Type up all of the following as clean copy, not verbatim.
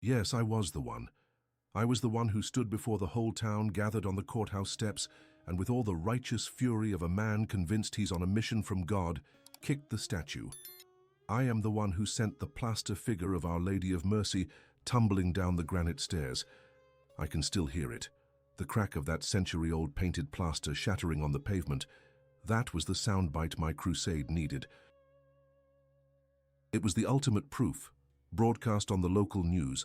Yes, I was the one. I was the one who stood before the whole town gathered on the courthouse steps and with all the righteous fury of a man convinced he's on a mission from God, kicked the statue. I am the one who sent the plaster figure of Our Lady of Mercy tumbling down the granite stairs. I can still hear it, the crack of that century-old painted plaster shattering on the pavement. That was the soundbite my crusade needed. It was the ultimate proof, broadcast on the local news,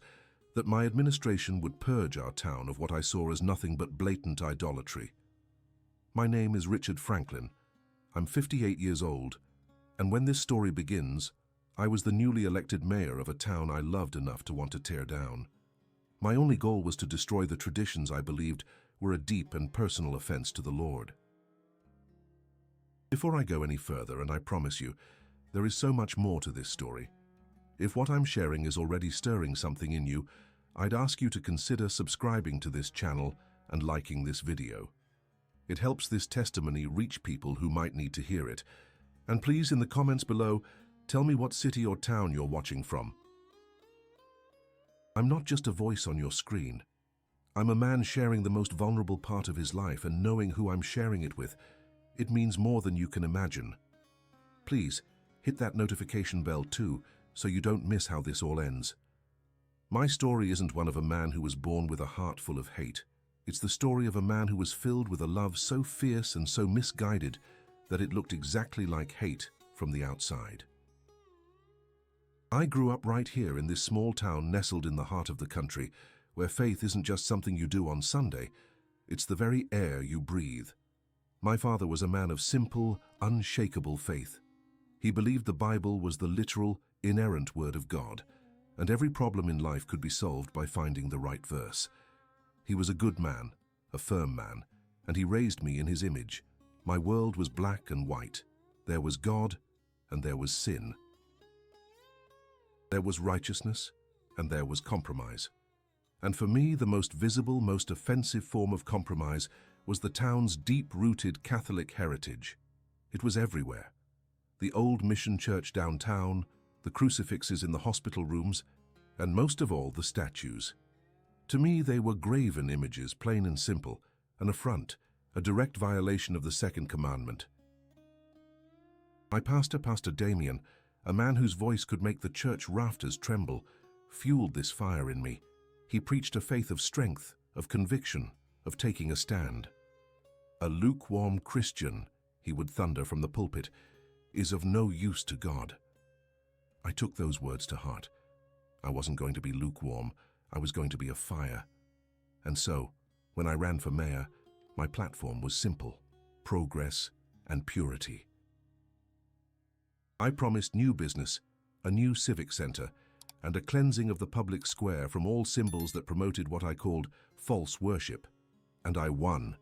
that my administration would purge our town of what I saw as nothing but blatant idolatry. My name is Richard Franklin. I'm 58 years old, and when this story begins, I was the newly elected mayor of a town I loved enough to want to tear down. My only goal was to destroy the traditions I believed were a deep and personal offense to the Lord. Before I go any further, and I promise you, there is so much more to this story. If what I'm sharing is already stirring something in you, I'd ask you to consider subscribing to this channel and liking this video. It helps this testimony reach people who might need to hear it. And please, in the comments below, tell me what city or town you're watching from. I'm not just a voice on your screen. I'm a man sharing the most vulnerable part of his life, and knowing who I'm sharing it with, it means more than you can imagine. Please, hit that notification bell too, so you don't miss how this all ends. My story isn't one of a man who was born with a heart full of hate. It's the story of a man who was filled with a love so fierce and so misguided that it looked exactly like hate from the outside. I grew up right here in this small town nestled in the heart of the country, where faith isn't just something you do on Sunday, it's the very air you breathe. My father was a man of simple, unshakable faith. He believed the Bible was the literal, inerrant word of God, and every problem in life could be solved by finding the right verse. He was a good man, a firm man, and he raised me in his image. My world was black and white. There was God, and there was sin. There was righteousness, and there was compromise. And for me, the most visible, most offensive form of compromise was the town's deep-rooted Catholic heritage. It was everywhere. The old mission church downtown, the crucifixes in the hospital rooms, and most of all, the statues. To me, they were graven images, plain and simple, an affront, a direct violation of the second commandment. My pastor, Pastor Damien, a man whose voice could make the church rafters tremble, fueled this fire in me. He preached a faith of strength, of conviction, of taking a stand. A lukewarm Christian, he would thunder from the pulpit, is of no use to God. I took those words to heart. I wasn't going to be lukewarm, I was going to be a fire. And so, when I ran for mayor, my platform was simple: progress and purity. I promised new business, a new civic center, and a cleansing of the public square from all symbols that promoted what I called false worship. And I won.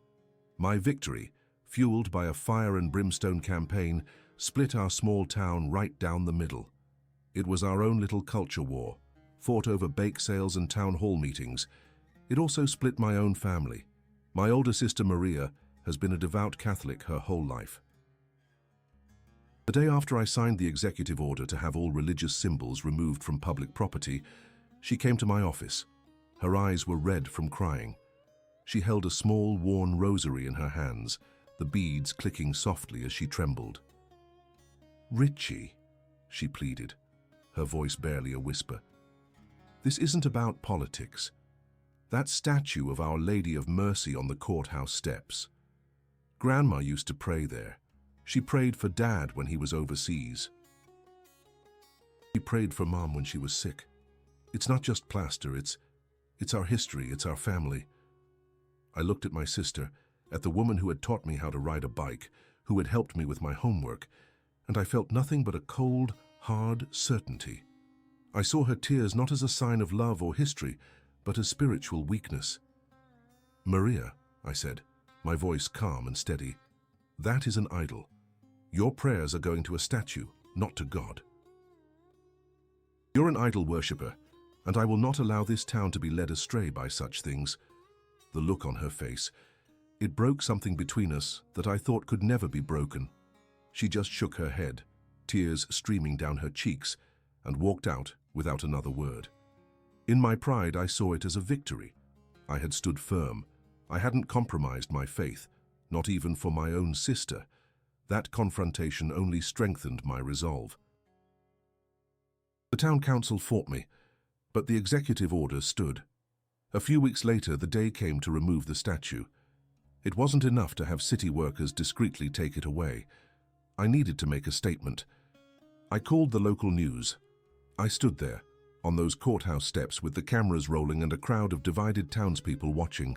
My victory, fueled by a fire and brimstone campaign, split our small town right down the middle. It was our own little culture war, fought over bake sales and town hall meetings. It also split my own family. My older sister Maria has been a devout Catholic her whole life. The day after I signed the executive order to have all religious symbols removed from public property, she came to my office. Her eyes were red from crying. She held a small, worn rosary in her hands, the beads clicking softly as she trembled. "Richie," she pleaded, her voice barely a whisper. "This isn't about politics. That statue of Our Lady of Mercy on the courthouse steps. Grandma used to pray there. She prayed for Dad when he was overseas. She prayed for Mom when she was sick. It's not just plaster, it's our history, it's our family." I looked at my sister, at the woman who had taught me how to ride a bike, who had helped me with my homework, and I felt nothing but a cold, hard certainty. I saw her tears not as a sign of love or history, but as spiritual weakness. "Maria," I said, my voice calm and steady, "that is an idol. Your prayers are going to a statue, not to God. You're an idol worshipper, and I will not allow this town to be led astray by such things." The look on her face, it broke something between us that I thought could never be broken. She just shook her head, tears streaming down her cheeks, and walked out without another word. In my pride, I saw it as a victory. I had stood firm. I hadn't compromised my faith, not even for my own sister. That confrontation only strengthened my resolve. The town council fought me, but the executive order stood. A few weeks later, the day came to remove the statue. It wasn't enough to have city workers discreetly take it away. I needed to make a statement. I called the local news. I stood there, on those courthouse steps with the cameras rolling and a crowd of divided townspeople watching.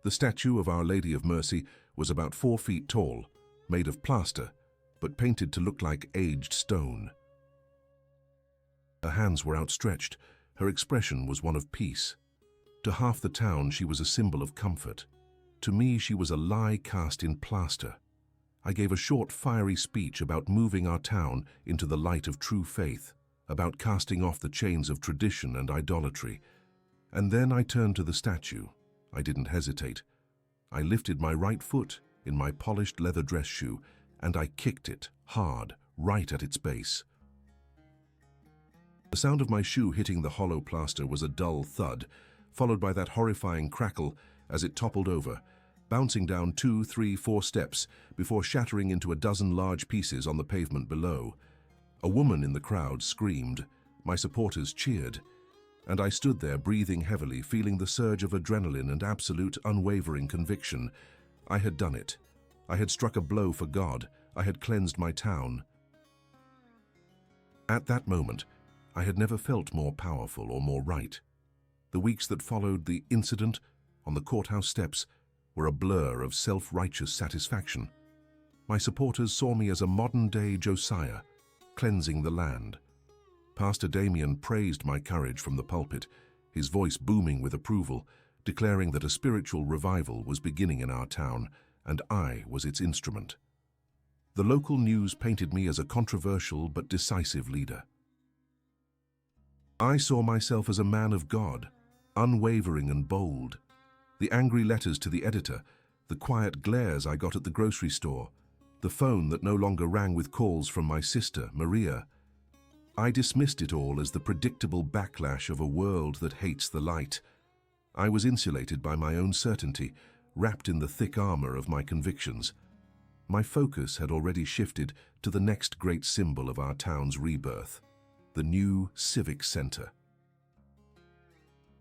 The statue of Our Lady of Mercy was about 4 feet tall, made of plaster, but painted to look like aged stone. Her hands were outstretched. Her expression was one of peace. To half the town, she was a symbol of comfort. To me, she was a lie cast in plaster. I gave a short, fiery speech about moving our town into the light of true faith, about casting off the chains of tradition and idolatry. And then I turned to the statue. I didn't hesitate. I lifted my right foot in my polished leather dress shoe, and I kicked it hard, right at its base. The sound of my shoe hitting the hollow plaster was a dull thud, followed by that horrifying crackle as it toppled over, bouncing down 2, 3, 4 steps before shattering into a dozen large pieces on the pavement below. A woman in the crowd screamed. My supporters cheered. And I stood there breathing heavily, feeling the surge of adrenaline and absolute, unwavering conviction. I had done it. I had struck a blow for God. I had cleansed my town. At that moment, I had never felt more powerful or more right. The weeks that followed the incident on the courthouse steps were a blur of self-righteous satisfaction. My supporters saw me as a modern-day Josiah, cleansing the land. Pastor Damien praised my courage from the pulpit, his voice booming with approval, declaring that a spiritual revival was beginning in our town, and I was its instrument. The local news painted me as a controversial but decisive leader. I saw myself as a man of God, unwavering and bold. The angry letters to the editor, the quiet glares I got at the grocery store, the phone that no longer rang with calls from my sister, Maria. I dismissed it all as the predictable backlash of a world that hates the light. I was insulated by my own certainty, wrapped in the thick armor of my convictions. My focus had already shifted to the next great symbol of our town's rebirth, the new Civic Center.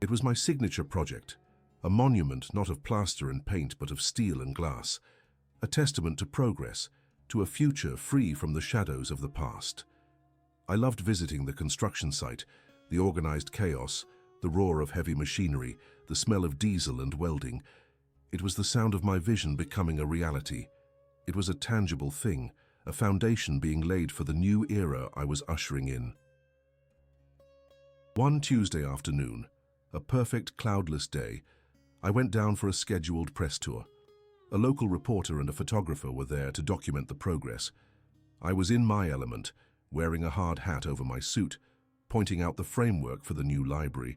It was my signature project, a monument not of plaster and paint but of steel and glass, a testament to progress, to a future free from the shadows of the past. I loved visiting the construction site, the organized chaos, the roar of heavy machinery, the smell of diesel and welding. It was the sound of my vision becoming a reality. It was a tangible thing, a foundation being laid for the new era I was ushering in. One Tuesday afternoon, a perfect cloudless day, I went down for a scheduled press tour. A local reporter and a photographer were there to document the progress. I was in my element, wearing a hard hat over my suit, pointing out the framework for the new library,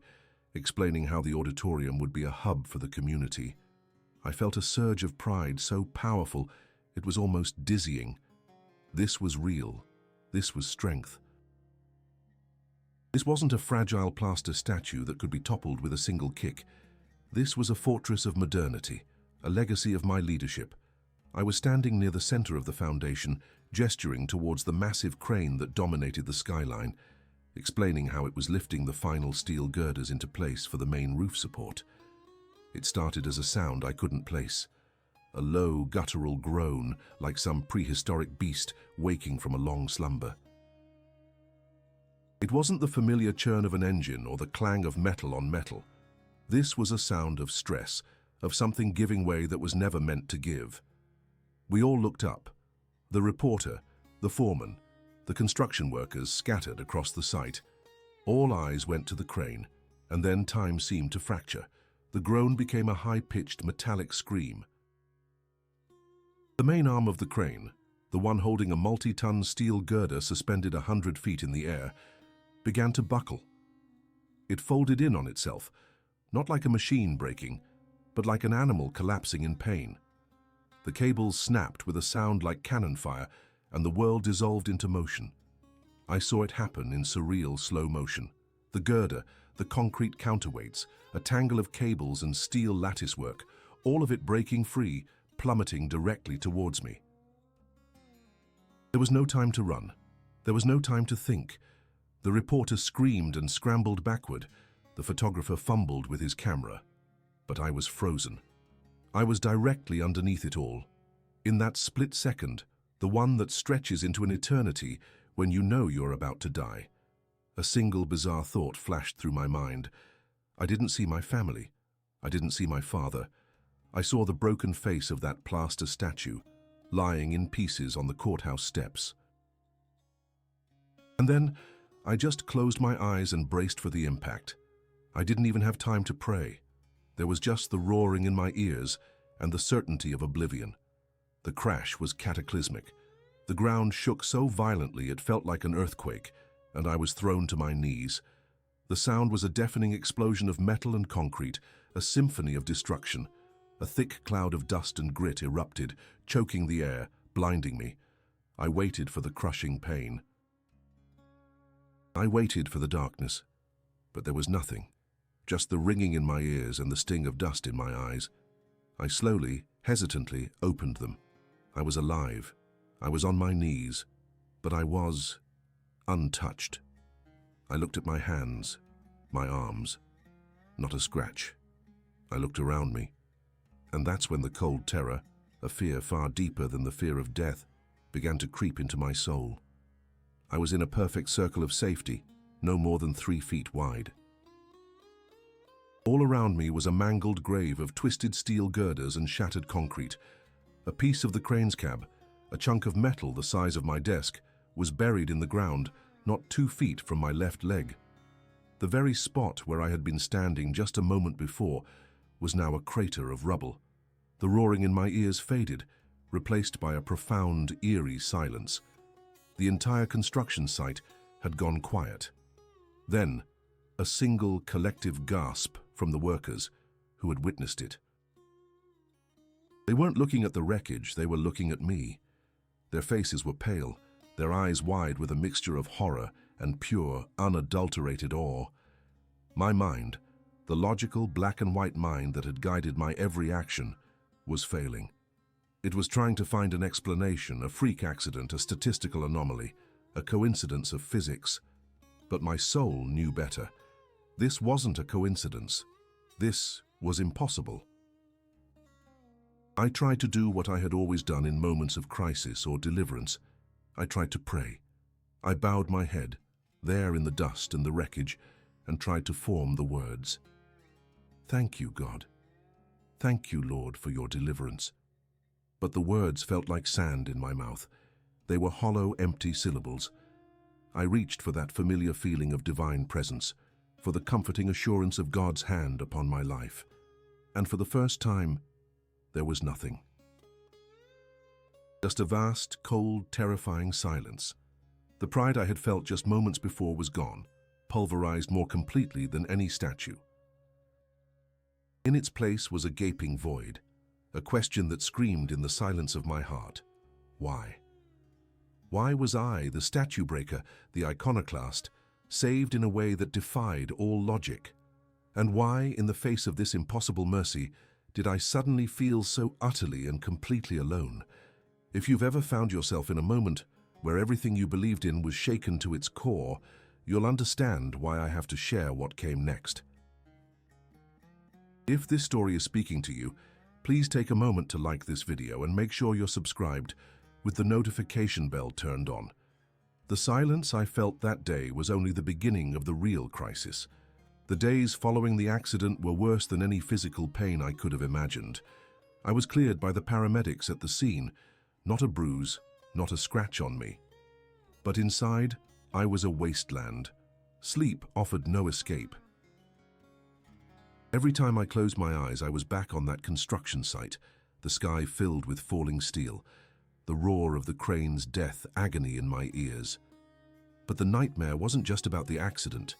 explaining how the auditorium would be a hub for the community. I felt a surge of pride so powerful it was almost dizzying. This was real. This was strength. This wasn't a fragile plaster statue that could be toppled with a single kick. This was a fortress of modernity, a legacy of my leadership. I was standing near the center of the foundation, gesturing towards the massive crane that dominated the skyline, explaining how it was lifting the final steel girders into place for the main roof support. It started as a sound I couldn't place, a low, guttural groan like some prehistoric beast waking from a long slumber. It wasn't the familiar churn of an engine or the clang of metal on metal. This was a sound of stress, of something giving way that was never meant to give. We all looked up. The reporter, the foreman, the construction workers scattered across the site. All eyes went to the crane, and then time seemed to fracture. The groan became a high-pitched metallic scream. The main arm of the crane, the one holding a multi-ton steel girder suspended 100 feet in the air, began to buckle. It folded in on itself, not like a machine breaking, but like an animal collapsing in pain. The cables snapped with a sound like cannon fire, and the world dissolved into motion. I saw it happen in surreal slow motion. The girder, the concrete counterweights, a tangle of cables and steel latticework, all of it breaking free, plummeting directly towards me. There was no time to run. There was no time to think. The reporter screamed and scrambled backward. The photographer fumbled with his camera. But I was frozen. I was directly underneath it all. In that split second, the one that stretches into an eternity when you know you're about to die. A single bizarre thought flashed through my mind. I didn't see my family. I didn't see my father. I saw the broken face of that plaster statue, lying in pieces on the courthouse steps. And then, I just closed my eyes and braced for the impact. I didn't even have time to pray. There was just the roaring in my ears and the certainty of oblivion. The crash was cataclysmic. The ground shook so violently it felt like an earthquake, and I was thrown to my knees. The sound was a deafening explosion of metal and concrete, a symphony of destruction. A thick cloud of dust and grit erupted, choking the air, blinding me. I waited for the crushing pain. I waited for the darkness, but there was nothing, just the ringing in my ears and the sting of dust in my eyes. I slowly, hesitantly opened them. I was alive. I was on my knees, but I was untouched. I looked at my hands, my arms. Not a scratch. I looked around me. And that's when the cold terror, a fear far deeper than the fear of death, began to creep into my soul. I was in a perfect circle of safety, no more than 3 feet wide. All around me was a mangled grave of twisted steel girders and shattered concrete. A piece of the crane's cab, a chunk of metal the size of my desk, was buried in the ground, not 2 feet from my left leg. The very spot where I had been standing just a moment before was now a crater of rubble. The roaring in my ears faded, replaced by a profound, eerie silence. The entire construction site had gone quiet. Then, a single collective gasp from the workers who had witnessed it. They weren't looking at the wreckage, they were looking at me. Their faces were pale, their eyes wide with a mixture of horror and pure, unadulterated awe. My mind, the logical black and white mind that had guided my every action, was failing. It was trying to find an explanation, a freak accident, a statistical anomaly, a coincidence of physics. But my soul knew better. This wasn't a coincidence. This was impossible. I tried to do what I had always done in moments of crisis or deliverance. I tried to pray. I bowed my head, there in the dust and the wreckage, and tried to form the words. Thank you, God. Thank you, Lord, for your deliverance. But the words felt like sand in my mouth. They were hollow, empty syllables. I reached for that familiar feeling of divine presence, for the comforting assurance of God's hand upon my life. And for the first time, there was nothing. Just a vast, cold, terrifying silence. The pride I had felt just moments before was gone, pulverized more completely than any statue. In its place was a gaping void, a question that screamed in the silence of my heart. Why? Why was I, the statue breaker, the iconoclast, saved in a way that defied all logic? And why, in the face of this impossible mercy, did I suddenly feel so utterly and completely alone? If you've ever found yourself in a moment where everything you believed in was shaken to its core, you'll understand why I have to share what came next. If this story is speaking to you, please take a moment to like this video and make sure you're subscribed with the notification bell turned on. The silence I felt that day was only the beginning of the real crisis. The days following the accident were worse than any physical pain I could have imagined. I was cleared by the paramedics at the scene, not a bruise, not a scratch on me. But inside, I was a wasteland. Sleep offered no escape. Every time I closed my eyes, I was back on that construction site, the sky filled with falling steel, the roar of the crane's death agony in my ears. But the nightmare wasn't just about the accident.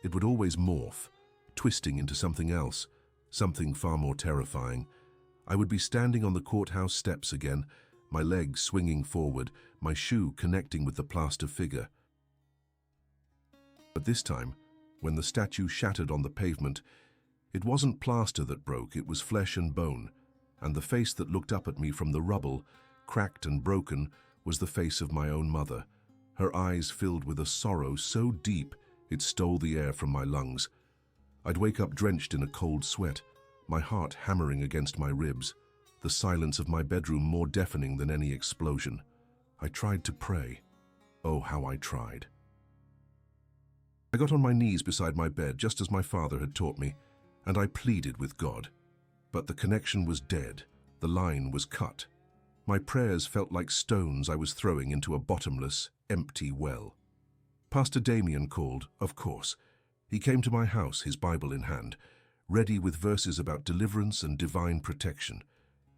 It would always morph, twisting into something else, something far more terrifying. I would be standing on the courthouse steps again, my legs swinging forward, my shoe connecting with the plaster figure. But this time, when the statue shattered on the pavement. It wasn't plaster that broke, it was flesh and bone, and the face that looked up at me from the rubble, cracked and broken, was the face of my own mother, her eyes filled with a sorrow so deep it stole the air from my lungs. I'd wake up drenched in a cold sweat, my heart hammering against my ribs, the silence of my bedroom more deafening than any explosion. I tried to pray. Oh, how I tried. I got on my knees beside my bed, just as my father had taught me, and I pleaded with God. But the connection was dead. The line was cut. My prayers felt like stones I was throwing into a bottomless, empty well. Pastor Damien called, of course. He came to my house, his Bible in hand, ready with verses about deliverance and divine protection.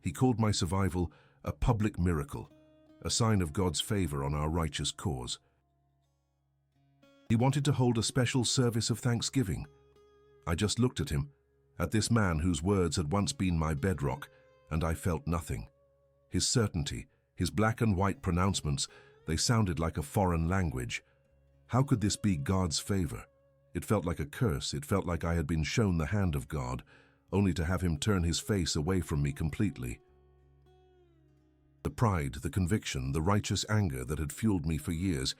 He called my survival a public miracle, a sign of God's favor on our righteous cause. He wanted to hold a special service of thanksgiving. I just looked at him, at this man whose words had once been my bedrock, and I felt nothing. His certainty, his black and white pronouncements, they sounded like a foreign language. How could this be God's favor? It felt like a curse. It felt like I had been shown the hand of God, only to have him turn his face away from me completely. The pride, the conviction, the righteous anger that had fueled me for years,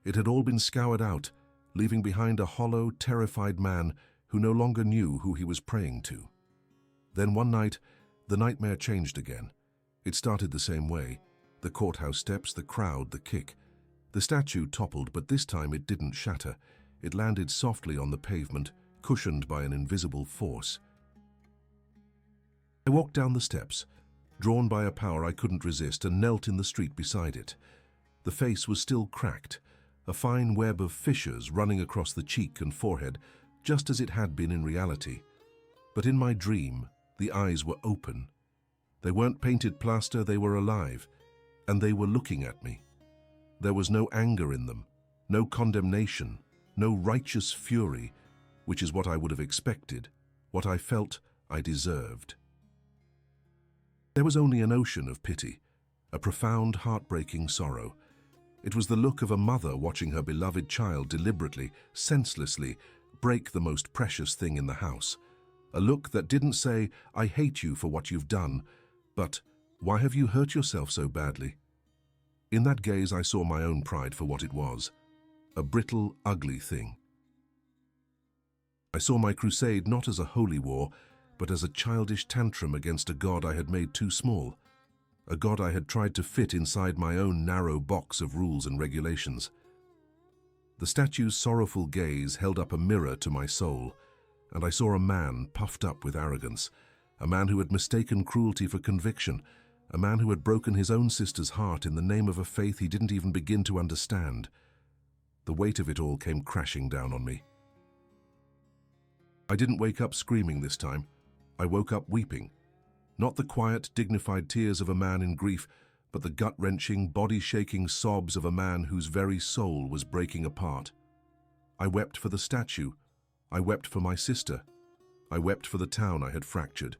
it had all been scoured out, leaving behind a hollow, terrified man who no longer knew who he was praying to. Then one night, the nightmare changed again. It started the same way. The courthouse steps, the crowd, the kick. The statue toppled, but this time it didn't shatter. It landed softly on the pavement, cushioned by an invisible force. I walked down the steps, drawn by a power I couldn't resist, and knelt in the street beside it. The face was still cracked, a fine web of fissures running across the cheek and forehead, just as it had been in reality. But in my dream, the eyes were open. They weren't painted plaster, they were alive, and they were looking at me. There was no anger in them, no condemnation, no righteous fury, which is what I would have expected, what I felt I deserved. There was only an ocean of pity, a profound, heartbreaking sorrow. It was the look of a mother watching her beloved child deliberately, senselessly, break the most precious thing in the house. A look that didn't say, "I hate you for what you've done," but, "Why have you hurt yourself so badly?" In that gaze I saw my own pride for what it was, a brittle, ugly thing. I saw my crusade not as a holy war, but as a childish tantrum against a God I had made too small, a God I had tried to fit inside my own narrow box of rules and regulations. The statue's sorrowful gaze held up a mirror to my soul, and I saw a man puffed up with arrogance, a man who had mistaken cruelty for conviction, a man who had broken his own sister's heart in the name of a faith he didn't even begin to understand. The weight of it all came crashing down on me. I didn't wake up screaming this time. I woke up weeping. Not the quiet, dignified tears of a man in grief, but the gut-wrenching, body-shaking sobs of a man whose very soul was breaking apart. I wept for the statue. I wept for my sister. I wept for the town I had fractured.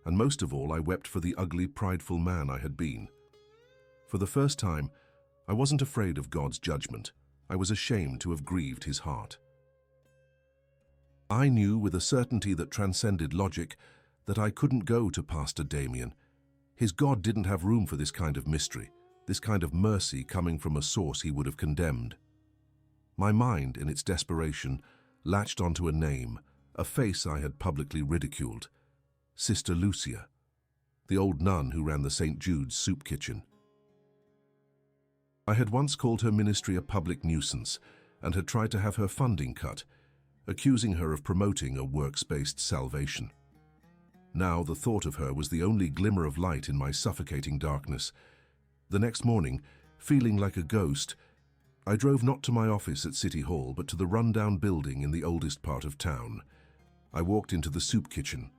And most of all, I wept for the ugly, prideful man I had been. For the first time, I wasn't afraid of God's judgment. I was ashamed to have grieved his heart. I knew with a certainty that transcended logic that I couldn't go to Pastor Damien. His God didn't have room for this kind of mystery, this kind of mercy coming from a source he would have condemned. My mind, in its desperation, latched onto a name, a face I had publicly ridiculed. Sister Lucia, the old nun who ran the St. Jude's soup kitchen. I had once called her ministry a public nuisance and had tried to have her funding cut, accusing her of promoting a works-based salvation. Now the thought of her was the only glimmer of light in my suffocating darkness. The next morning, feeling like a ghost, I drove not to my office at City Hall, but to the run-down building in the oldest part of town. I walked into the soup kitchen,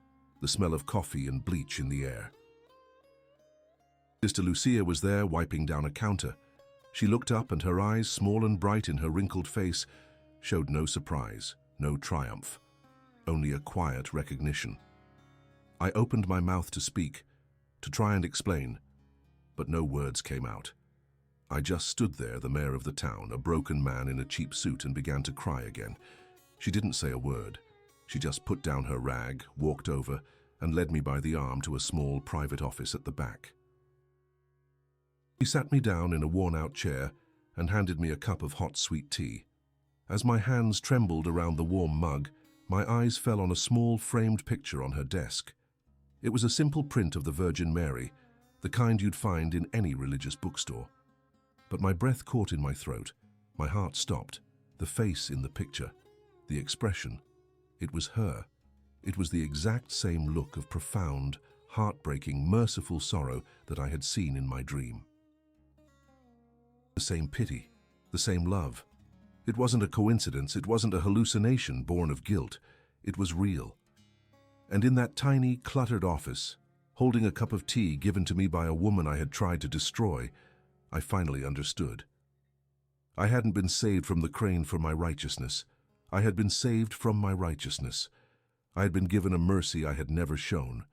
the smell of coffee and bleach in the air. Sister Lucia was there, wiping down a counter. She looked up, and her eyes, small and bright in her wrinkled face, showed no surprise, no triumph, only a quiet recognition. I opened my mouth to speak, to try and explain, but no words came out. I just stood there, the mayor of the town, a broken man in a cheap suit, and began to cry again. She didn't say a word. She just put down her rag, walked over, and led me by the arm to a small private office at the back. She sat me down in a worn-out chair and handed me a cup of hot sweet tea. As my hands trembled around the warm mug, my eyes fell on a small framed picture on her desk. It was a simple print of the Virgin Mary, the kind you'd find in any religious bookstore. But my breath caught in my throat, my heart stopped, the face in the picture, the expression. It was her. It was the exact same look of profound, heartbreaking, merciful sorrow that I had seen in my dream. The same pity, the same love. It wasn't a coincidence, it wasn't a hallucination born of guilt. It was real. And in that tiny, cluttered office, holding a cup of tea given to me by a woman I had tried to destroy, I finally understood. I hadn't been saved from the crane for my righteousness. I had been saved from my righteousness. I had been given a mercy I had never shown,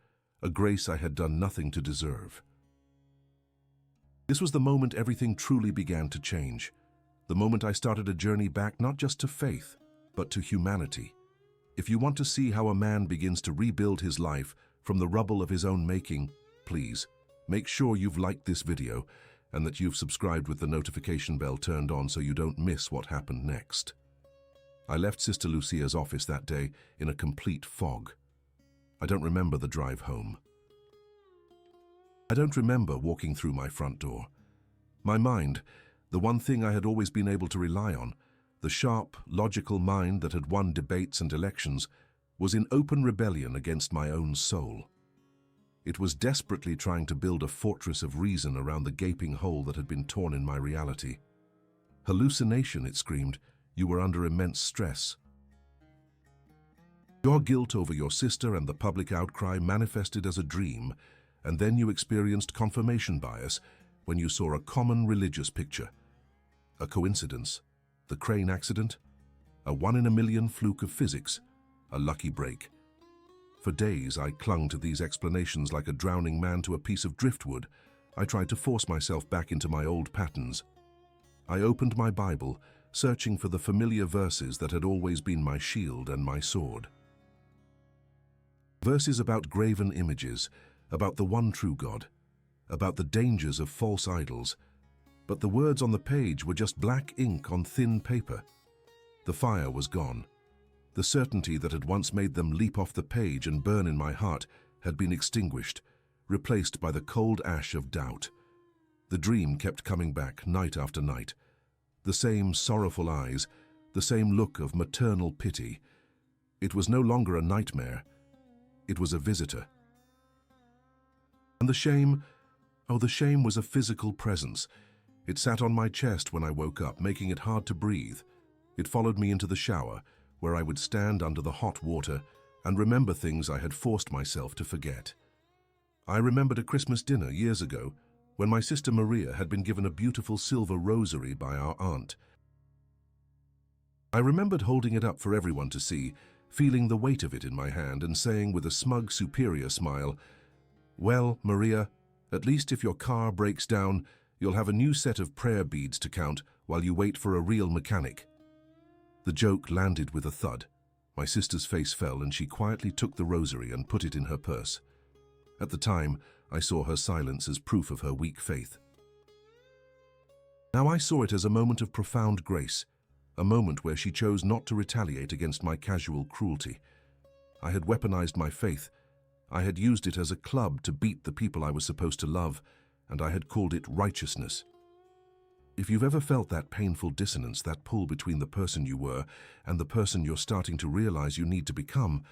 a grace I had done nothing to deserve. This was the moment everything truly began to change. The moment I started a journey back not just to faith, but to humanity. If you want to see how a man begins to rebuild his life from the rubble of his own making, please make sure you've liked this video and that you've subscribed with the notification bell turned on so you don't miss what happened next. I left Sister Lucia's office that day in a complete fog. I don't remember the drive home. I don't remember walking through my front door. My mind, the one thing I had always been able to rely on, the sharp, logical mind that had won debates and elections, was in open rebellion against my own soul. It was desperately trying to build a fortress of reason around the gaping hole that had been torn in my reality. Hallucination, it screamed. You were under immense stress. Your guilt over your sister and the public outcry manifested as a dream, and then you experienced confirmation bias when you saw a common religious picture. A coincidence? The crane accident? A 1 in a million fluke of physics? A lucky break? For days I clung to these explanations like a drowning man to a piece of driftwood. I tried to force myself back into my old patterns. I opened my Bible, searching for the familiar verses that had always been my shield and my sword. Verses about graven images, about the one true God, about the dangers of false idols, but the words on the page were just black ink on thin paper. The fire was gone. The certainty that had once made them leap off the page and burn in my heart had been extinguished, replaced by the cold ash of doubt. The dream kept coming back night after night. The same sorrowful eyes, the same look of maternal pity. It was no longer a nightmare. It was a visitor. And the shame, oh, the shame was a physical presence. It sat on my chest when I woke up, making it hard to breathe. It followed me into the shower, where I would stand under the hot water and remember things I had forced myself to forget. I remembered a Christmas dinner years ago when my sister Maria had been given a beautiful silver rosary by our aunt. I remembered holding it up for everyone to see, feeling the weight of it in my hand and saying with a smug, superior smile, "Well, Maria, at least if your car breaks down, you'll have a new set of prayer beads to count while you wait for a real mechanic." The joke landed with a thud. My sister's face fell and she quietly took the rosary and put it in her purse. At the time, I saw her silence as proof of her weak faith. Now I saw it as a moment of profound grace, a moment where she chose not to retaliate against my casual cruelty. I had weaponized my faith. I had used it as a club to beat the people I was supposed to love, and I had called it righteousness. If you've ever felt that painful dissonance, that pull between the person you were and the person you're starting to realize you need to become,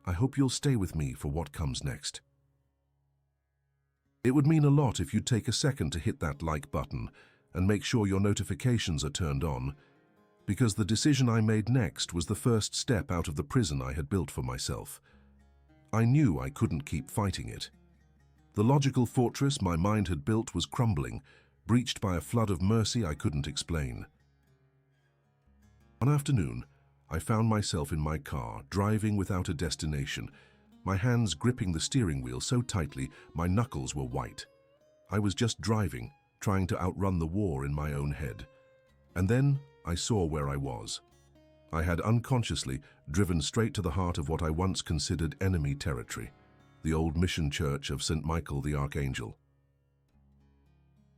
I hope you'll stay with me for what comes next. It would mean a lot if you'd take a second to hit that like button and make sure your notifications are turned on, because the decision I made next was the first step out of the prison I had built for myself. I knew I couldn't keep fighting it. The logical fortress my mind had built was crumbling, breached by a flood of mercy I couldn't explain. One afternoon, I found myself in my car, driving without a destination, my hands gripping the steering wheel so tightly my knuckles were white. I was just driving, trying to outrun the war in my own head. And then I saw where I was. I had unconsciously driven straight to the heart of what I once considered enemy territory, the old mission church of St. Michael the Archangel.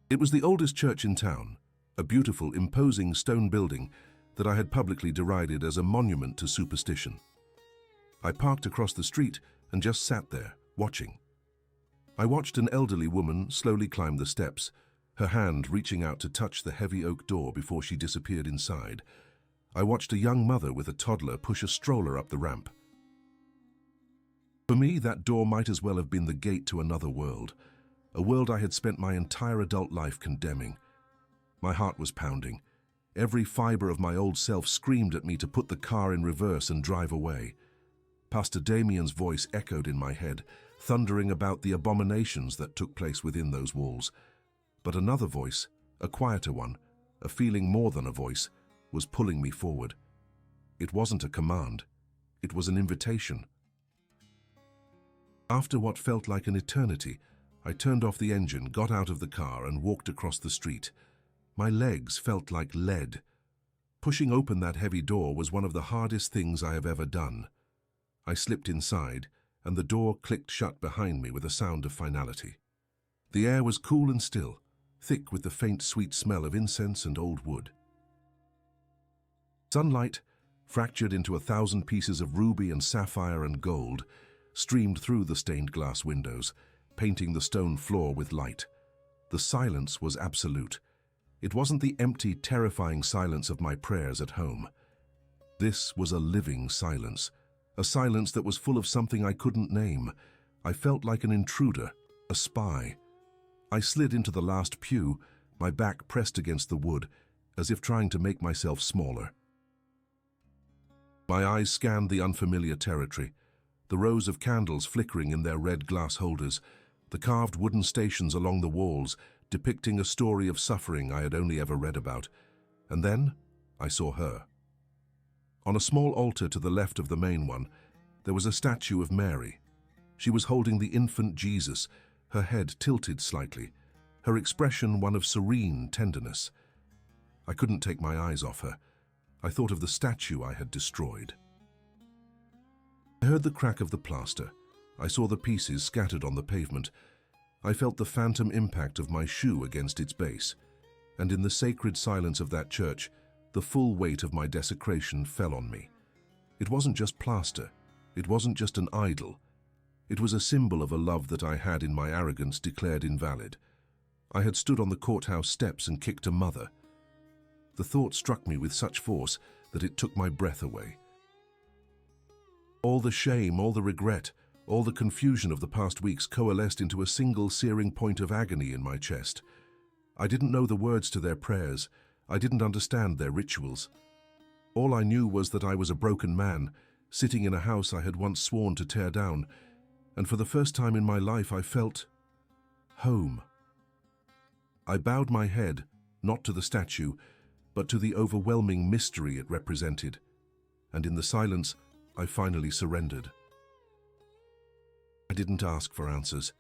It was the oldest church in town, a beautiful, imposing stone building that I had publicly derided as a monument to superstition. I parked across the street and just sat there, watching. I watched an elderly woman slowly climb the steps, her hand reaching out to touch the heavy oak door before she disappeared inside. I watched a young mother with a toddler push a stroller up the ramp. For me, that door might as well have been the gate to another world, a world I had spent my entire adult life condemning. My heart was pounding. Every fiber of my old self screamed at me to put the car in reverse and drive away. Pastor Damien's voice echoed in my head, thundering about the abominations that took place within those walls. But another voice, a quieter one, a feeling more than a voice, was pulling me forward. It wasn't a command. It was an invitation. After what felt like an eternity, I turned off the engine, got out of the car, and walked across the street. My legs felt like lead. Pushing open that heavy door was one of the hardest things I have ever done. I slipped inside, and the door clicked shut behind me with a sound of finality. The air was cool and still, thick with the faint, sweet smell of incense and old wood. Sunlight, fractured into 1,000 pieces of ruby and sapphire and gold, streamed through the stained glass windows, painting the stone floor with light. The silence was absolute. It wasn't the empty, terrifying silence of my prayers at home. This was a living silence, a silence that was full of something I couldn't name. I felt like an intruder, a spy. I slid into the last pew, my back pressed against the wood, as if trying to make myself smaller. My eyes scanned the unfamiliar territory, the rows of candles flickering in their red glass holders, the carved wooden stations along the walls depicting a story of suffering I had only ever read about. And then I saw her. On a small altar to the left of the main one, there was a statue of Mary. She was holding the infant Jesus, her head tilted slightly, her expression one of serene tenderness. I couldn't take my eyes off her. I thought of the statue I had destroyed. I heard the crack of the plaster. I saw the pieces scattered on the pavement. I felt the phantom impact of my shoe against its base, and in the sacred silence of that church, the full weight of my desecration fell on me. It wasn't just plaster. It wasn't just an idol. It was a symbol of a love that I had in my arrogance declared invalid. I had stood on the courthouse steps and kicked a mother. The thought struck me with such force that it took my breath away. All the shame, all the regret, all the confusion of the past weeks coalesced into a single searing point of agony in my chest. I didn't know the words to their prayers. I didn't understand their rituals. All I knew was that I was a broken man, sitting in a house I had once sworn to tear down, and for the first time in my life I felt home. I bowed my head, not to the statue, but to the overwhelming mystery it represented, and in the silence I finally surrendered. I didn't ask for answers.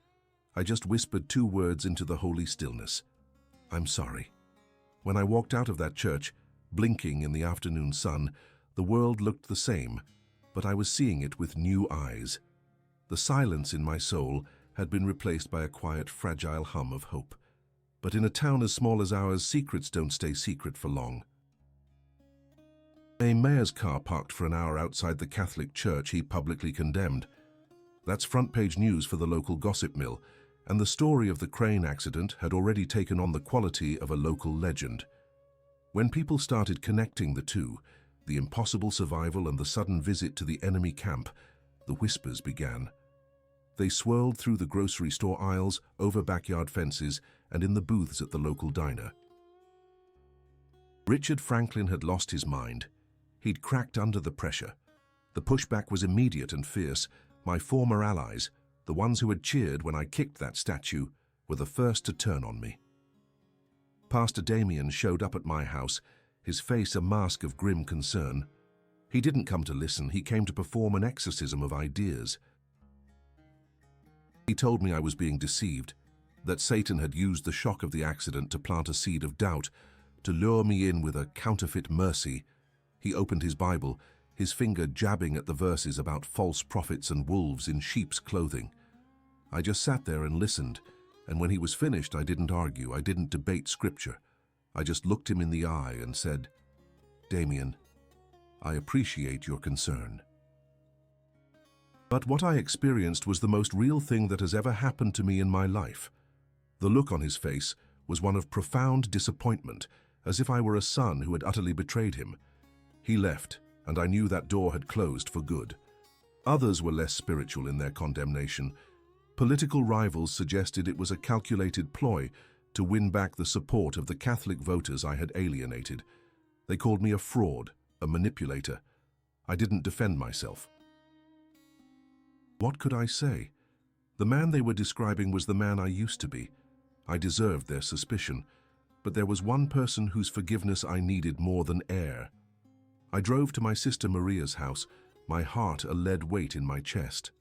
I just whispered 2 words into the holy stillness. I'm sorry. When I walked out of that church, blinking in the afternoon sun, the world looked the same, but I was seeing it with new eyes. The silence in my soul had been replaced by a quiet, fragile hum of hope. But in a town as small as ours, secrets don't stay secret for long. A mayor's car parked for an hour outside the Catholic church he publicly condemned. That's front-page news for the local gossip mill, and the story of the crane accident had already taken on the quality of a local legend. When people started connecting the two, the impossible survival and the sudden visit to the enemy camp, the whispers began. They swirled through the grocery store aisles, over backyard fences, and in the booths at the local diner. Richard Franklin had lost his mind. He'd cracked under the pressure. The pushback was immediate and fierce. My former allies, the ones who had cheered when I kicked that statue, were the first to turn on me. Pastor Damien showed up at my house, his face a mask of grim concern. He didn't come to listen, he came to perform an exorcism of ideas. He told me I was being deceived, that Satan had used the shock of the accident to plant a seed of doubt, to lure me in with a counterfeit mercy, He opened his Bible, his finger jabbing at the verses about false prophets and wolves in sheep's clothing. I just sat there and listened, and when he was finished, I didn't argue, I didn't debate scripture. I just looked him in the eye and said, "Damien, I appreciate your concern." But what I experienced was the most real thing that has ever happened to me in my life. The look on his face was one of profound disappointment, as if I were a son who had utterly betrayed him. He left, and I knew that door had closed for good. Others were less spiritual in their condemnation. Political rivals suggested it was a calculated ploy to win back the support of the Catholic voters I had alienated. They called me a fraud, a manipulator. I didn't defend myself. What could I say? The man they were describing was the man I used to be. I deserved their suspicion, but there was one person whose forgiveness I needed more than air. I drove to my sister Maria's house, my heart a lead weight in my chest.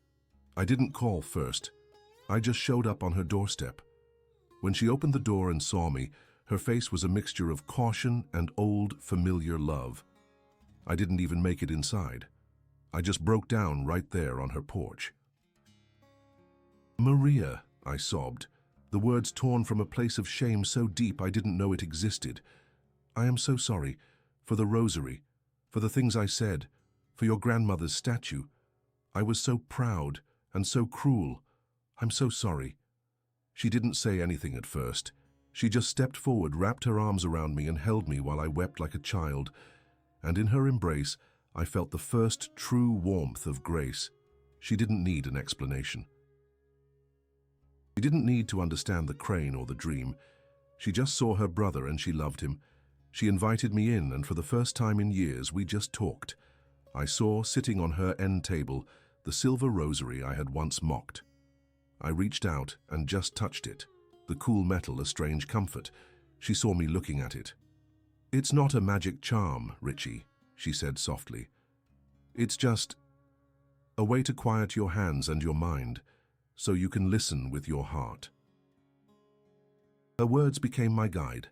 I didn't call first. I just showed up on her doorstep. When she opened the door and saw me, her face was a mixture of caution and old, familiar love. I didn't even make it inside. I just broke down right there on her porch. "Maria," I sobbed, the words torn from a place of shame so deep I didn't know it existed. "I am so sorry for the rosary, for the things I said, for your grandmother's statue. I was so proud and so cruel. I'm so sorry." She didn't say anything at first. She just stepped forward, wrapped her arms around me and held me while I wept like a child. And in her embrace, I felt the first true warmth of grace. She didn't need an explanation. She didn't need to understand the crane or the dream. She just saw her brother and she loved him. She invited me in, and for the first time in years, we just talked. I saw, sitting on her end table, the silver rosary I had once mocked. I reached out and just touched it, the cool metal a strange comfort. She saw me looking at it. "It's not a magic charm, Richie," she said softly. "It's just a way to quiet your hands and your mind, so you can listen with your heart." Her words became my guide.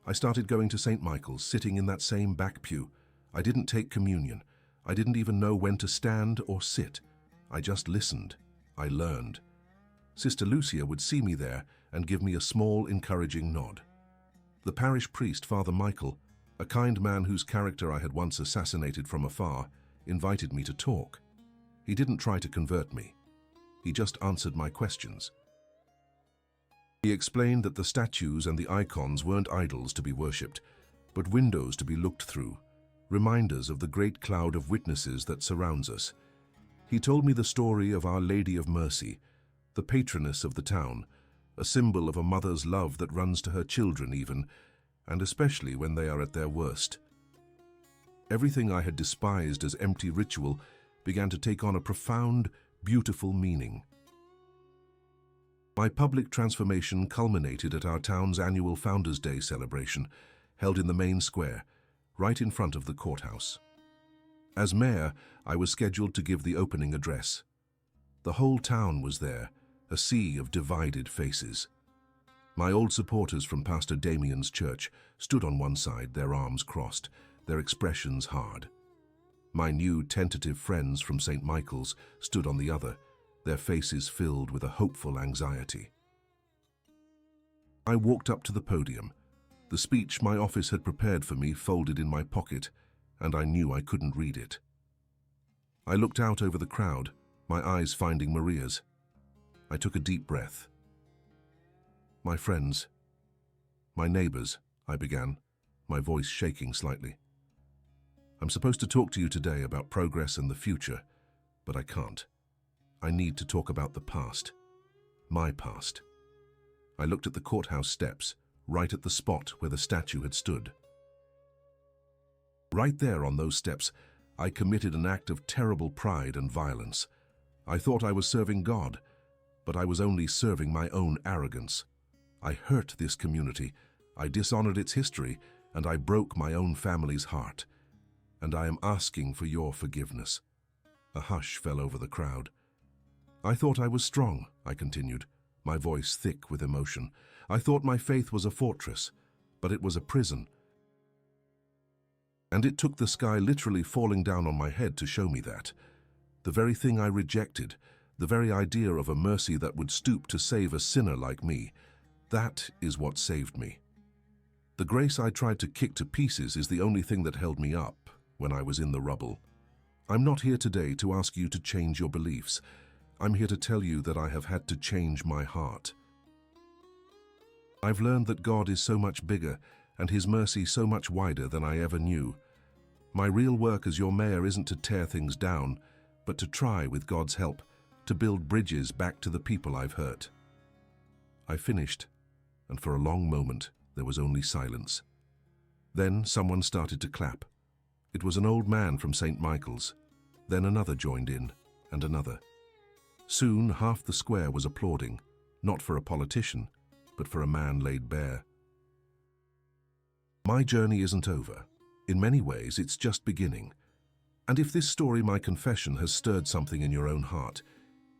I started going to St. Michael's, sitting in that same back pew. I didn't take communion. I didn't even know when to stand or sit. I just listened. I learned. Sister Lucia would see me there and give me a small, encouraging nod. The parish priest, Father Michael, a kind man whose character I had once assassinated from afar, invited me to talk. He didn't try to convert me. He just answered my questions. He explained that the statues and the icons weren't idols to be worshipped, but windows to be looked through, reminders of the great cloud of witnesses that surrounds us. He told me the story of Our Lady of Mercy, the patroness of the town, a symbol of a mother's love that runs to her children even, and especially when they are at their worst. Everything I had despised as empty ritual began to take on a profound, beautiful meaning. My public transformation culminated at our town's annual Founders' Day celebration, held in the main square, right in front of the courthouse. As mayor, I was scheduled to give the opening address. The whole town was there, a sea of divided faces. My old supporters from Pastor Damien's church stood on one side, their arms crossed, their expressions hard. My new tentative friends from St. Michael's stood on the other, their faces filled with a hopeful anxiety. I walked up to the podium. The speech my office had prepared for me folded in my pocket, and I knew I couldn't read it. I looked out over the crowd, my eyes finding Maria's. I took a deep breath. "My friends, my neighbors," I began, my voice shaking slightly. "I'm supposed to talk to you today about progress and the future, but I can't. I need to talk about the past. My past." I looked at the courthouse steps, right at the spot where the statue had stood. Right there on those steps, I committed an act of terrible pride and violence. I thought I was serving God, but I was only serving my own arrogance. I hurt this community, I dishonored its history, and I broke my own family's heart. And I am asking for your forgiveness. A hush fell over the crowd. I thought I was strong, I continued, my voice thick with emotion. I thought my faith was a fortress, but it was a prison. And it took the sky literally falling down on my head to show me that. The very thing I rejected, the very idea of a mercy that would stoop to save a sinner like me, that is what saved me. The grace I tried to kick to pieces is the only thing that held me up when I was in the rubble. I'm not here today to ask you to change your beliefs. I'm here to tell you that I have had to change my heart. I've learned that God is so much bigger and His mercy so much wider than I ever knew. My real work as your mayor isn't to tear things down, but to try, with God's help, to build bridges back to the people I've hurt. I finished, and for a long moment there was only silence. Then someone started to clap. It was an old man from St. Michael's. Then another joined in, and another. Soon half the square was applauding, not for a politician, but for a man laid bare. My journey isn't over. In many ways, it's just beginning. And if this story, my confession, has stirred something in your own heart,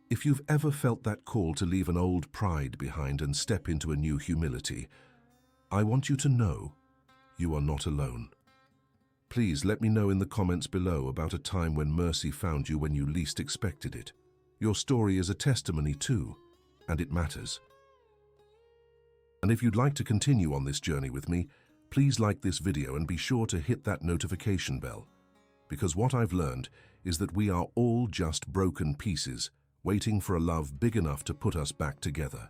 if you've ever felt that call to leave an old pride behind and step into a new humility, I want you to know you are not alone. Please let me know in the comments below about a time when mercy found you when you least expected it. Your story is a testimony too, and it matters. And if you'd like to continue on this journey with me, please like this video and be sure to hit that notification bell. Because what I've learned is that we are all just broken pieces, waiting for a love big enough to put us back together.